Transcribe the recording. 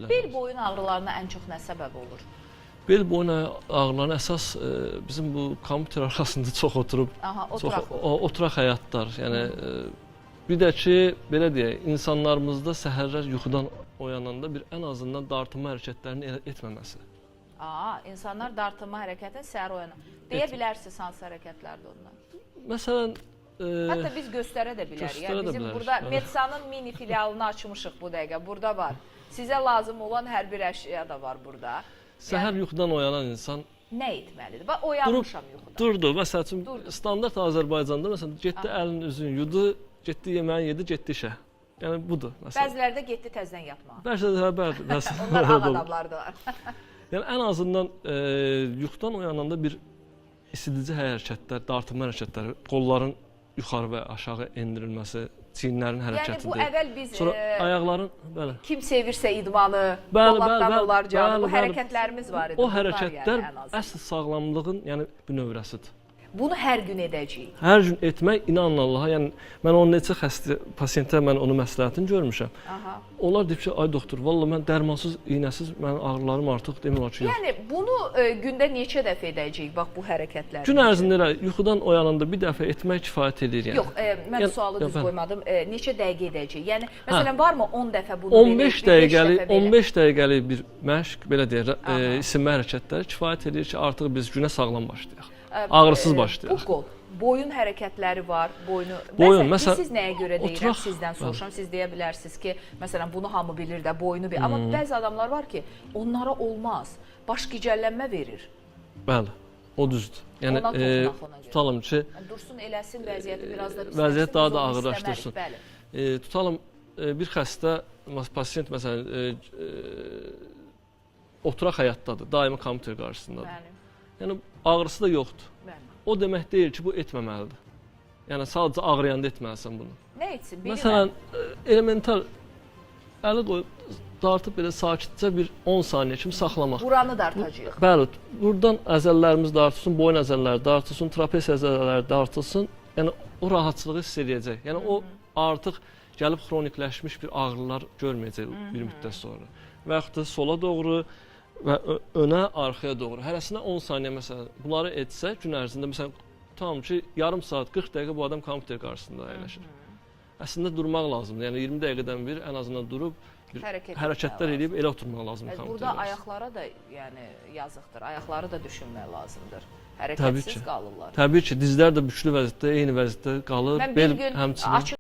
Bel boyun ağrılarına ən çox nə səbəb olur? Bel boyun ağrılarına əsas bizim bu kompüter arxasında çox oturub, oturaq həyatlar. Yəni bir də ki, belə deyək, insanlarımızda səhərlər yuxudan oyananda bir ən azından dartınma hərəkətlərini etməməsi. İnsanlar dartınma hərəkətini səhər oyanan. Deyə bilərsiniz hansı hərəkətlərdir onlar? Məsələn, hətta biz göstərə də bilərik. Yəni bizim burada Metsanın mini filialını açmışıq bu dəqiqə. Burada var. Sizə lazım olan hər bir əşya da var burada. Səhər yuxudan oyanan insan nə etməlidir? Bax, oyanmışam yuxudan. Durdu. Məsəl üçün, standart Azərbaycanda məsələn, getdi əlini üzünü yudu, getdi yeməyi yedi, getdi işə. Yəni, budur. Bəziləri də getdi təzdən yatmağa. Bəziləri bəli. Onlar ağ adamlardılar. Yəni, ən azından yuxudan oyananda bir isidici hərəkətlər, dartınma hərəkətləri, qolların yuxarı və aşağı endirilməsi, çiyinlərin hərəkətidir. Yəni, bu əvvəl biz ayaqların, kim sevirsə idmanı, qollardan olar canı, bu hərəkətlərimiz var idi. O hərəkətlər əsl sağlamlığın bir növrəsidir. Bunu hər gün edəcəyik. Hər gün etmək, inanın Allaha, yəni mən onun neçə xəstə pasiyentə mən onun məsləhətini görmüşəm. Onlar deyib ki, ay doktor, valla mən dərmansız, iynəsiz, mənim ağrılarım artıq demirlər ki, yox. Yəni bunu gündə neçə dəfə edəcəyik, bax bu hərəkətləri? Gün ərzində elə yuxudan oyananda bir dəfə etmək kifayət edir. Yox, mən sualı düz qoymadım. Neçə dəqiqə edəcəyik? Yəni, məsələn, varmı 10 dəfə bunu belə, 15 dəqiqəlik bir məşq, belə deyək, isinmə hərəkətləri kifayət edir ki, artıq biz günə sağlam başlayaq. Ağrısız başlayaq. Bu qol, boyun hərəkətləri var, boyun. Məsələn, siz nəyə görə deyirəm, sizdən soruşam, siz deyə bilərsiniz ki, məsələn, bunu hamı bilir də, boyunu bilir. Amma bəzi adamlar var ki, onlara olmaz, baş gicəllənmə verir. Bəli, o düzdür. Yəni, tutalım ki, dursun, eləsin, vəziyyəti biraz da vəziyyət daha da ağırlaşdırsın. Tutalım, bir xəstə, pasiyent, məsələn, oturaq həyatdadır, daimi kompüter qarşısındadır. Yəni, ağrısı da yoxdur. O demək deyil ki, bu etməməlidir. Yəni, sadəcə ağrıyanda etməlisən bunu. Nə etsin? Məsələn, elemental əli qoyub, dartıb belə sakitcə bir 10 saniyə kimi saxlamaq. Buranı dartacaq. Bəli, buradan əzəllərimiz dartılsın, boyun əzəlləri dartılsın, trapez əzəlləri dartılsın. Yəni, o rahatçılığı hiss edəcək. Yəni, o artıq gəlib xronikləşmiş bir ağrılar görməyəcək bir müddət sonra. Və yaxud da sola doğru və önə, arxaya doğru. Hərəsinə 10 saniyə məsələn, bunları etsə, gün ərzində məsələn, tutalım ki, yarım saat, 40 dəqiqə bu adam kompüter qarşısında əyləşir. Əslində durmaq lazımdır. Yəni 20 dəqiqədən bir ən azından durub hərəkətlər edib elə oturmaq lazımdır kompüter qarşısında. Burada ayaqlara da yazıqdır, ayaqları da düşünmək lazımdır. Hərəkətsiz qalırlar. Təbii ki, dizlər də güclü vəziyyətdə, eyni vəziyyətdə qalır. Mən bir gün